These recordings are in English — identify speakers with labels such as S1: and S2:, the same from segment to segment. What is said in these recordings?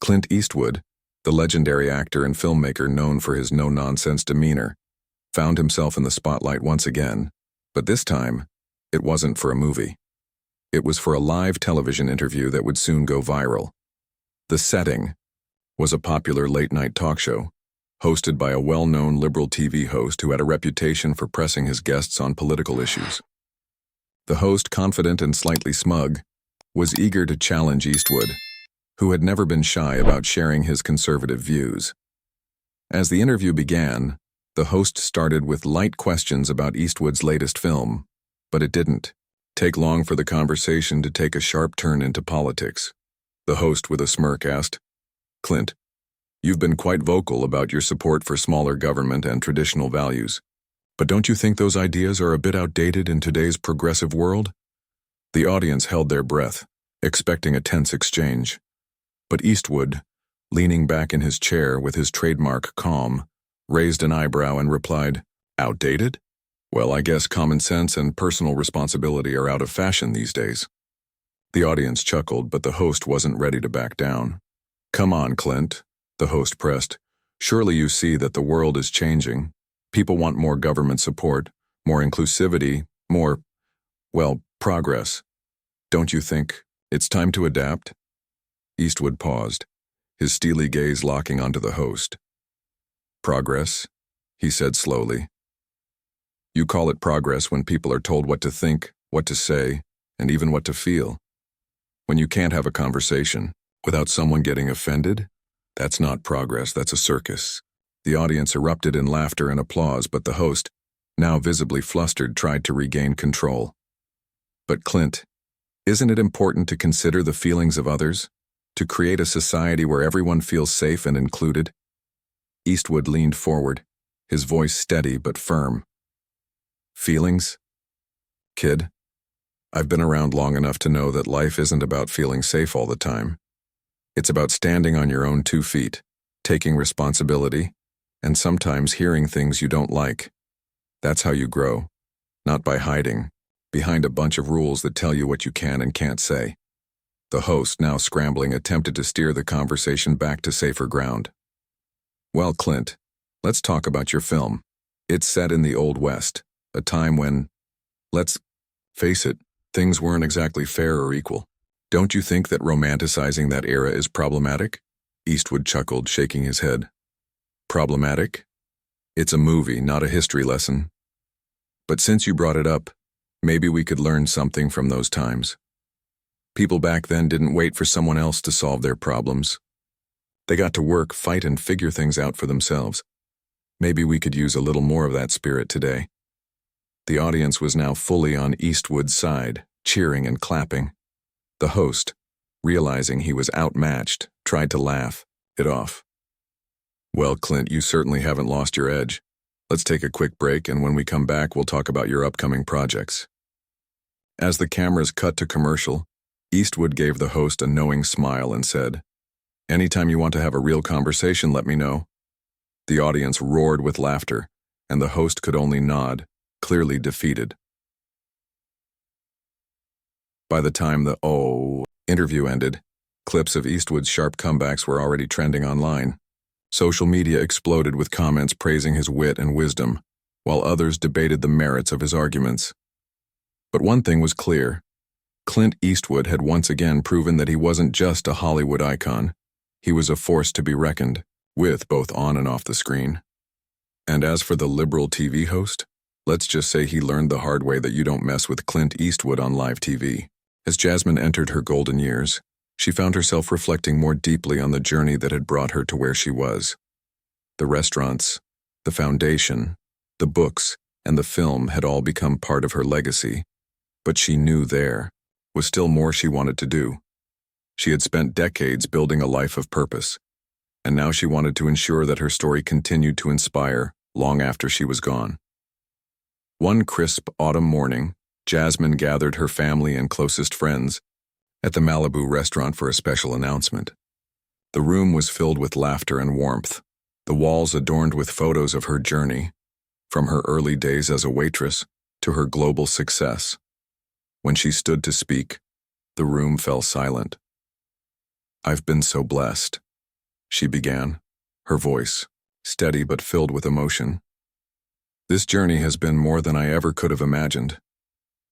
S1: Clint Eastwood, the legendary actor and filmmaker known for his no-nonsense demeanor, found himself in the spotlight once again, but this time, it wasn't for a movie. It was for a live television interview that would soon go viral. The setting was a popular late-night talk show, hosted by a well-known liberal TV host who had a reputation for pressing his guests on political issues. The host, confident and slightly smug, was eager to challenge Eastwood, who had never been shy about sharing his conservative views. As the interview began, the host started with light questions about Eastwood's latest film, but it didn't take long for the conversation to take a sharp turn into politics. The host, with a smirk, asked, "Clint, you've been quite vocal about your support for smaller government and traditional values, but don't you think those ideas are a bit outdated in today's progressive world?" The audience held their breath, expecting a tense exchange. But Eastwood, leaning back in his chair with his trademark calm, raised an eyebrow and replied, "Outdated? Well, I guess common sense and personal responsibility are out of fashion these days." The audience chuckled, but the host wasn't ready to back down. "Come on, Clint," the host pressed. "Surely you see that the world is changing. People want more government support, more inclusivity, more, well, progress. Don't you think it's time to adapt?" Eastwood paused, his steely gaze locking onto the host. "Progress," he said slowly. "You call it progress when people are told what to think, what to say, and even what to feel. When you can't have a conversation without someone getting offended, that's not progress, that's a circus." The audience erupted in laughter and applause, but the host, now visibly flustered, tried to regain control. "But Clint, isn't it important to consider the feelings of others? To create a society where everyone feels safe and included?" Eastwood leaned forward, his voice steady but firm. "Feelings? Kid, I've been around long enough to know that life isn't about feeling safe all the time. It's about standing on your own 2 feet, taking responsibility, and sometimes hearing things you don't like. That's how you grow, not by hiding behind a bunch of rules that tell you what you can and can't say." The host, now scrambling, attempted to steer the conversation back to safer ground. "Well, Clint, let's talk about your film. It's set in the Old West, a time when, let's face it, things weren't exactly fair or equal. Don't you think that romanticizing that era is problematic?" Eastwood chuckled, shaking his head. "Problematic? It's a movie, not a history lesson. But since you brought it up, maybe we could learn something from those times. People back then didn't wait for someone else to solve their problems. They got to work, fight, and figure things out for themselves. Maybe we could use a little more of that spirit today." The audience was now fully on Eastwood's side, cheering and clapping. The host, realizing he was outmatched, tried to laugh it off. "Well, Clint, you certainly haven't lost your edge. Let's take a quick break, and when we come back, we'll talk about your upcoming projects." As the cameras cut to commercial, Eastwood gave the host a knowing smile and said, "Anytime you want to have a real conversation, let me know." The audience roared with laughter, and the host could only nod, clearly defeated. By the time the interview ended, clips of Eastwood's sharp comebacks were already trending online. Social media exploded with comments praising his wit and wisdom, while others debated the merits of his arguments. But one thing was clear. Clint Eastwood had once again proven that he wasn't just a Hollywood icon. He was a force to be reckoned with, both on and off the screen. And as for the liberal TV host, let's just say he learned the hard way that you don't mess with Clint Eastwood on live TV. As Jasmine entered her golden years, she found herself reflecting more deeply on the journey that had brought her to where she was. The restaurants, the foundation, the books, and the film had all become part of her legacy, but she knew there was still more she wanted to do. She had spent decades building a life of purpose, and now she wanted to ensure that her story continued to inspire long after she was gone. One crisp autumn morning, Jasmine gathered her family and closest friends at the Malibu restaurant for a special announcement. The room was filled with laughter and warmth, the walls adorned with photos of her journey, from her early days as a waitress to her global success. When she stood to speak, the room fell silent. "I've been so blessed," she began, her voice steady but filled with emotion. This journey has been more than I ever could have imagined.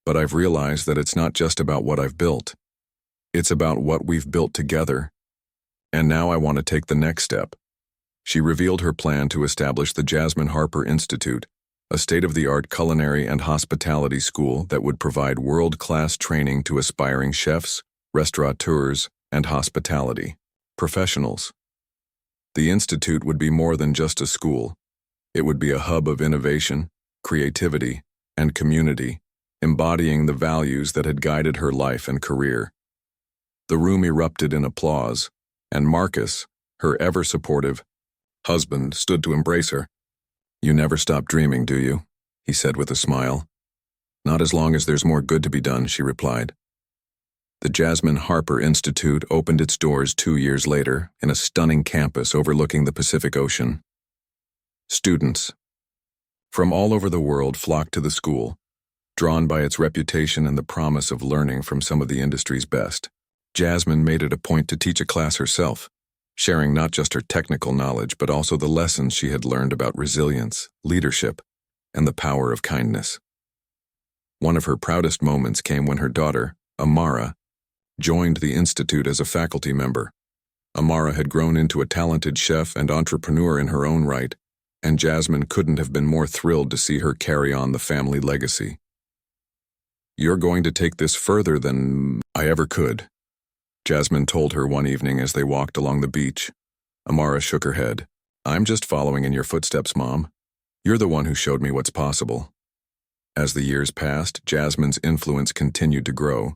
S1: But I've realized that it's not just about what I've built. It's about what we've built together. And now I want to take the next step. She revealed her plan to establish the Jasmine Harper Institute, a state-of-the-art culinary and hospitality school that would provide world-class training to aspiring chefs, restaurateurs, and hospitality professionals. The institute would be more than just a school. It would be a hub of innovation, creativity, and community, embodying the values that had guided her life and career. The room erupted in applause, and Marcus, her ever-supportive husband, stood to embrace her. "You never stop dreaming, do you?" he said with a smile. "Not as long as there's more good to be done," she replied. The Jasmine Harper Institute opened its doors 2 years later in a stunning campus overlooking the Pacific Ocean. Students from all over the world flocked to the school, drawn by its reputation and the promise of learning from some of the industry's best. Jasmine made it a point to teach a class herself, sharing not just her technical knowledge but also the lessons she had learned about resilience, leadership, and the power of kindness. One of her proudest moments came when her daughter, Amara, joined the institute as a faculty member. Amara had grown into a talented chef and entrepreneur in her own right, and Jasmine couldn't have been more thrilled to see her carry on the family legacy. "You're going to take this further than I ever could," Jasmine told her one evening as they walked along the beach. Amara shook her head. "I'm just following in your footsteps, Mom. You're the one who showed me what's possible." As the years passed, Jasmine's influence continued to grow.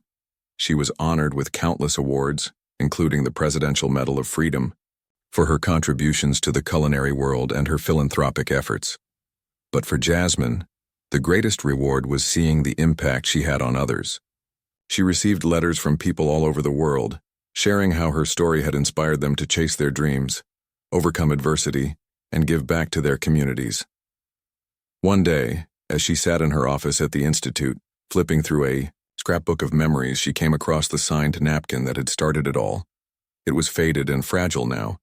S1: She was honored with countless awards, including the Presidential Medal of Freedom, for her contributions to the culinary world and her philanthropic efforts. But for Jasmine, the greatest reward was seeing the impact she had on others. She received letters from people all over the world, sharing how her story had inspired them to chase their dreams, overcome adversity, and give back to their communities. One day, as she sat in her office at the institute, flipping through a scrapbook of memories, she came across the signed napkin that had started it all. It was faded and fragile now,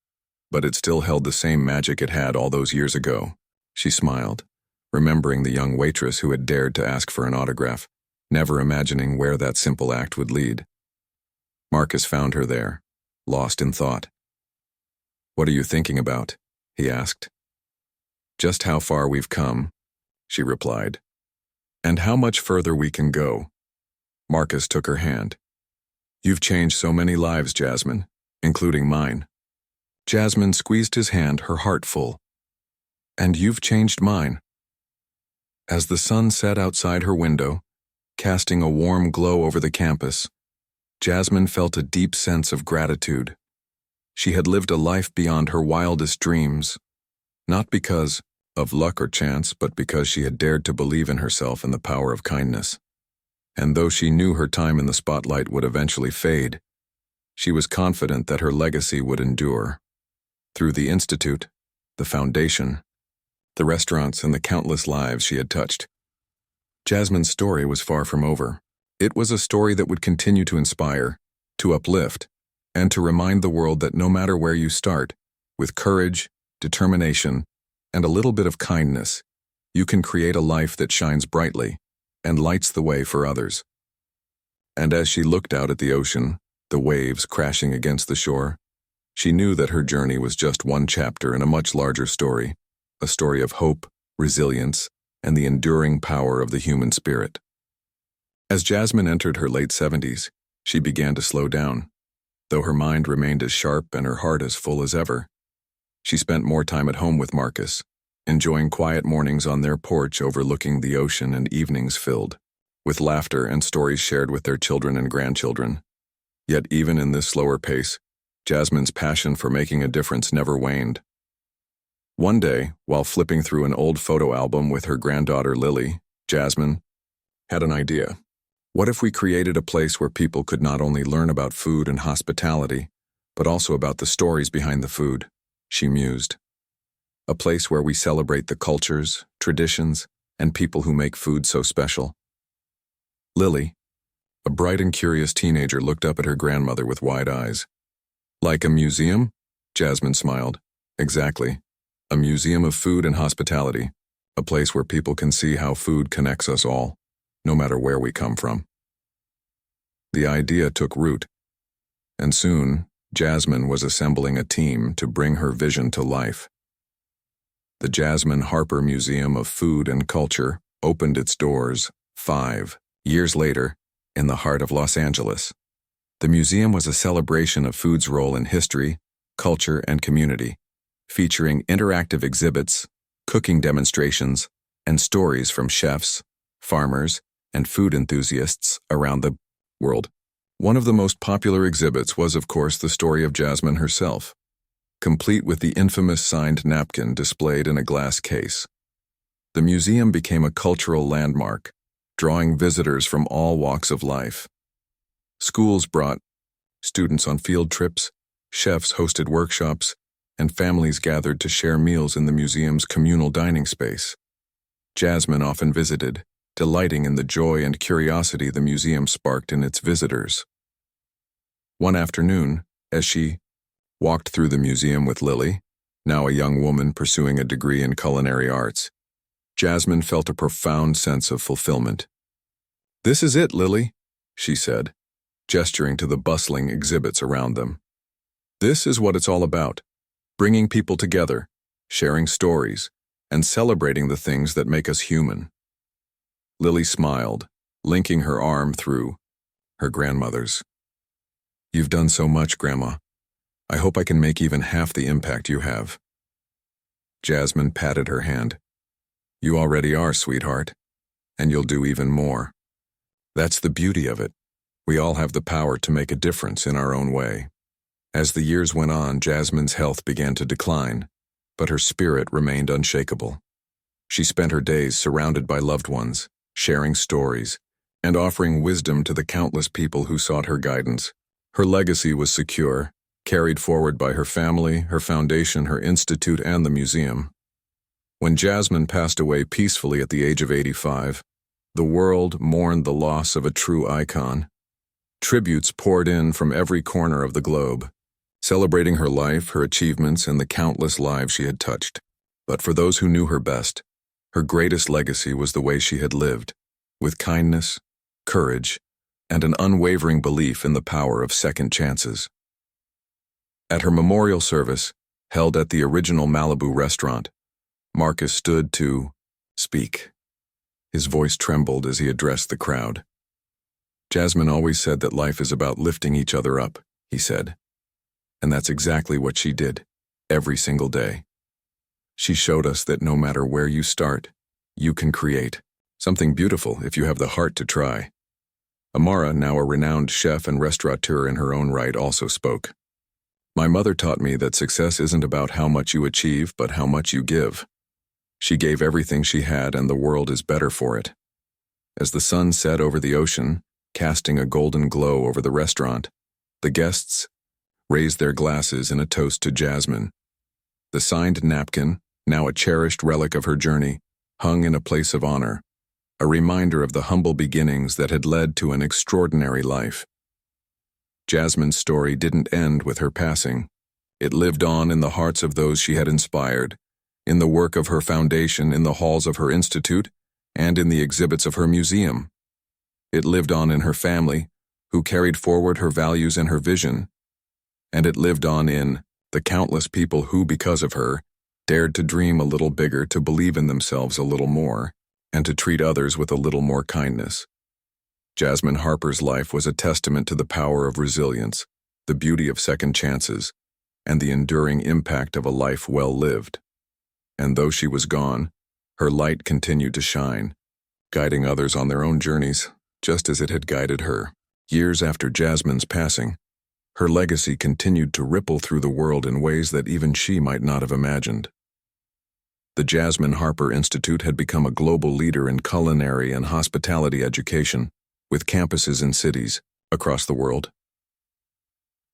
S1: but it still held the same magic it had all those years ago. She smiled, remembering the young waitress who had dared to ask for an autograph, never imagining where that simple act would lead. Marcus found her there, lost in thought. "What are you thinking about?" he asked. "Just how far we've come," she replied. "And how much further we can go." Marcus took her hand. "You've changed so many lives, Jasmine, including mine." Jasmine squeezed his hand, her heart full. "And you've changed mine." As the sun set outside her window, casting a warm glow over the campus, Jasmine felt a deep sense of gratitude. She had lived a life beyond her wildest dreams, not because of luck or chance, but because she had dared to believe in herself and the power of kindness. And though she knew her time in the spotlight would eventually fade, she was confident that her legacy would endure. Through the institute, the foundation, the restaurants, and the countless lives she had touched, Jasmine's story was far from over. It was a story that would continue to inspire, to uplift, and to remind the world that no matter where you start, with courage, determination, and a little bit of kindness, you can create a life that shines brightly and lights the way for others. And as she looked out at the ocean, the waves crashing against the shore, she knew that her journey was just one chapter in a much larger story, a story of hope, resilience, and the enduring power of the human spirit. As Jasmine entered her late 70s, she began to slow down. Though her mind remained as sharp and her heart as full as ever, she spent more time at home with Marcus, enjoying quiet mornings on their porch overlooking the ocean and evenings filled with laughter and stories shared with their children and grandchildren. Yet even in this slower pace, Jasmine's passion for making a difference never waned. One day, while flipping through an old photo album with her granddaughter Lily, Jasmine had an idea. What if we created a place where people could not only learn about food and hospitality, but also about the stories behind the food, she mused. A place where we celebrate the cultures, traditions, and people who make food so special. Lily, a bright and curious teenager, looked up at her grandmother with wide eyes. "Like a museum?" Jasmine smiled. Exactly. A museum of food and hospitality. A place where people can see how food connects us all, no matter where we come from. The idea took root, and soon, Jasmine was assembling a team to bring her vision to life. The Jasmine Harper Museum of Food and Culture opened its doors 5 years later in the heart of Los Angeles. The museum was a celebration of food's role in history, culture, and community, featuring interactive exhibits, cooking demonstrations, and stories from chefs, farmers, and food enthusiasts around the world. One of the most popular exhibits was, of course, the story of Jasmine herself, complete with the infamous signed napkin displayed in a glass case. The museum became a cultural landmark, drawing visitors from all walks of life. Schools brought students on field trips, chefs hosted workshops, and families gathered to share meals in the museum's communal dining space. Jasmine often visited, delighting in the joy and curiosity the museum sparked in its visitors. One afternoon, as she walked through the museum with Lily, now a young woman pursuing a degree in culinary arts, Jasmine felt a profound sense of fulfillment. "This is it, Lily," she said, gesturing to the bustling exhibits around them. "This is what it's all about, bringing people together, sharing stories, and celebrating the things that make us human." Lily smiled, linking her arm through her grandmother's. "You've done so much, Grandma. I hope I can make even half the impact you have." Jasmine patted her hand. "You already are, sweetheart, and you'll do even more. That's the beauty of it. We all have the power to make a difference in our own way." As the years went on, Jasmine's health began to decline, but her spirit remained unshakable. She spent her days surrounded by loved ones, sharing stories, and offering wisdom to the countless people who sought her guidance. Her legacy was secure, carried forward by her family, her foundation, her institute, and the museum. When Jasmine passed away peacefully at the age of 85, the world mourned the loss of a true icon. Tributes poured in from every corner of the globe, celebrating her life, her achievements, and the countless lives she had touched. But for those who knew her best, her greatest legacy was the way she had lived, with kindness, courage, and an unwavering belief in the power of second chances. At her memorial service, held at the original Malibu restaurant, Marcus stood to speak. His voice trembled as he addressed the crowd. "Jasmine always said that life is about lifting each other up," he said. "And that's exactly what she did, every single day. She showed us that no matter where you start, you can create something beautiful if you have the heart to try." Amara, now a renowned chef and restaurateur in her own right, also spoke. "My mother taught me that success isn't about how much you achieve, but how much you give. She gave everything she had, and the world is better for it." As the sun set over the ocean, casting a golden glow over the restaurant, the guests raised their glasses in a toast to Jasmine. The signed napkin, now a cherished relic of her journey, hung in a place of honor, a reminder of the humble beginnings that had led to an extraordinary life. Jasmine's story didn't end with her passing. It lived on in the hearts of those she had inspired, in the work of her foundation, in the halls of her institute, and in the exhibits of her museum. It lived on in her family, who carried forward her values and her vision. And it lived on in the countless people who, because of her, dared to dream a little bigger, to believe in themselves a little more, and to treat others with a little more kindness. Jasmine Harper's life was a testament to the power of resilience, the beauty of second chances, and the enduring impact of a life well lived. And though she was gone, her light continued to shine, guiding others on their own journeys, just as it had guided her. Years after Jasmine's passing, her legacy continued to ripple through the world in ways that even she might not have imagined. The Jasmine Harper Institute had become a global leader in culinary and hospitality education, with campuses in cities across the world.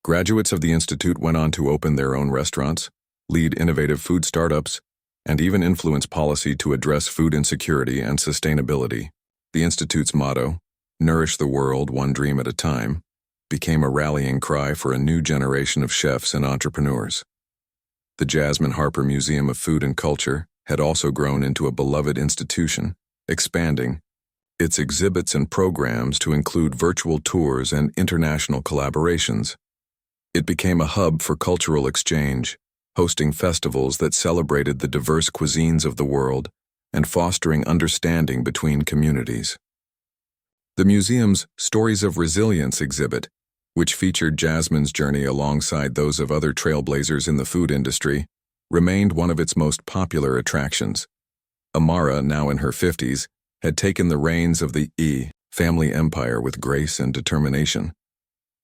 S1: Graduates of the institute went on to open their own restaurants, lead innovative food startups, and even influence policy to address food insecurity and sustainability. The institute's motto, "Nourish the world one dream at a time," became a rallying cry for a new generation of chefs and entrepreneurs. The Jasmine Harper Museum of Food and Culture had also grown into a beloved institution, expanding its exhibits and programs to include virtual tours and international collaborations. It became a hub for cultural exchange, hosting festivals that celebrated the diverse cuisines of the world and fostering understanding between communities. The museum's Stories of Resilience exhibit, which featured Jasmine's journey alongside those of other trailblazers in the food industry, remained one of its most popular attractions. Amara, now in her 50s, had taken the reins of the family empire with grace and determination.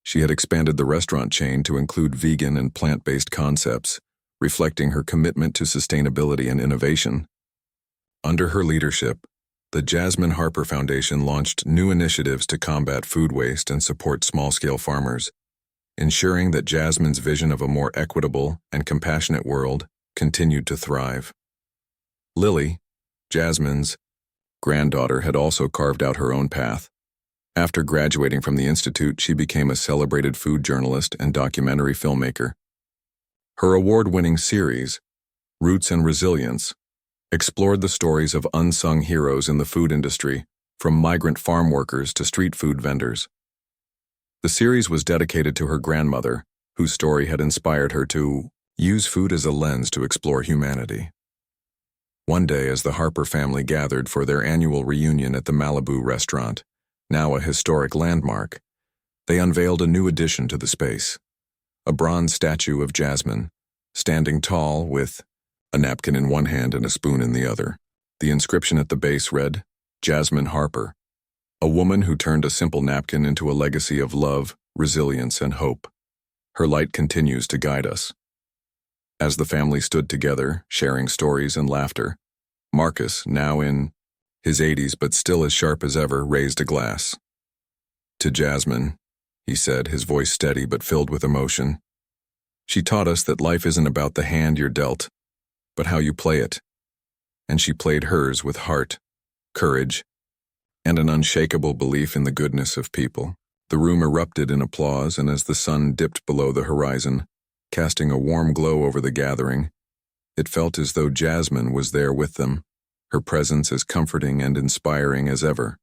S1: She had expanded the restaurant chain to include vegan and plant-based concepts, reflecting her commitment to sustainability and innovation. Under her leadership, the Jasmine Harper Foundation launched new initiatives to combat food waste and support small-scale farmers, ensuring that Jasmine's vision of a more equitable and compassionate world continued to thrive. Lily, Jasmine's granddaughter, had also carved out her own path. After graduating from the institute, she became a celebrated food journalist and documentary filmmaker. Her award-winning series, Roots and Resilience, explored the stories of unsung heroes in the food industry, from migrant farm workers to street food vendors. The series was dedicated to her grandmother, whose story had inspired her to use food as a lens to explore humanity. One day, as the Harper family gathered for their annual reunion at the Malibu restaurant, now a historic landmark, they unveiled a new addition to the space: a bronze statue of Jasmine, standing tall with a napkin in one hand and a spoon in the other. The inscription at the base read, "Jasmine Harper, a woman who turned a simple napkin into a legacy of love, resilience, and hope. Her light continues to guide us." As the family stood together, sharing stories and laughter, Marcus, now in his 80s but still as sharp as ever, raised a glass. "To Jasmine," he said, his voice steady but filled with emotion. "She taught us that life isn't about the hand you're dealt, but how you play it." And she played hers with heart, courage, and an unshakable belief in the goodness of people. The room erupted in applause, and as the sun dipped below the horizon, casting a warm glow over the gathering, it felt as though Jasmine was there with them, her presence as comforting and inspiring as ever.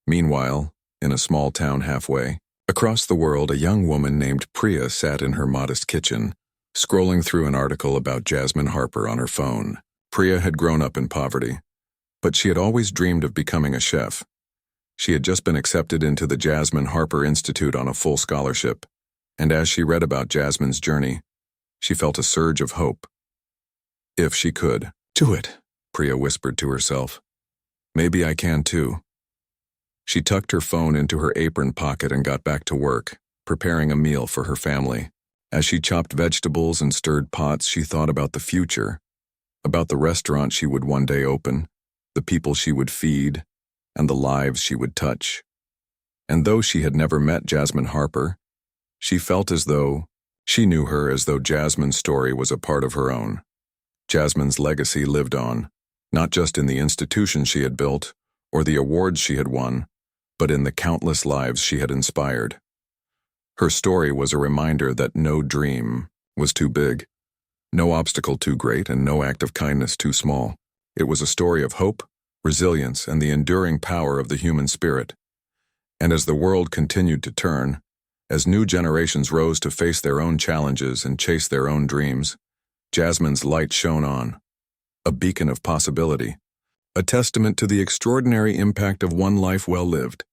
S1: Meanwhile, in a small town halfway across the world, a young woman named Priya sat in her modest kitchen, scrolling through an article about Jasmine Harper on her phone. Priya had grown up in poverty, but she had always dreamed of becoming a chef. She had just been accepted into the Jasmine Harper Institute on a full scholarship, and as she read about Jasmine's journey, she felt a surge of hope. If she could do it, Priya whispered to herself, maybe I can too. She tucked her phone into her apron pocket and got back to work, preparing a meal for her family. As she chopped vegetables and stirred pots, she thought about the future, about the restaurant she would one day open, the people she would feed, and the lives she would touch. And though she had never met Jasmine Harper, she felt as though she knew her, as though Jasmine's story was a part of her own. Jasmine's legacy lived on, not just in the institution she had built or the awards she had won, but in the countless lives she had inspired. Her story was a reminder that no dream was too big, no obstacle too great, and no act of kindness too small. It was a story of hope, resilience, and the enduring power of the human spirit. And as the world continued to turn, as new generations rose to face their own challenges and chase their own dreams, Jasmine's light shone on, a beacon of possibility, a testament to the extraordinary impact of one life well lived.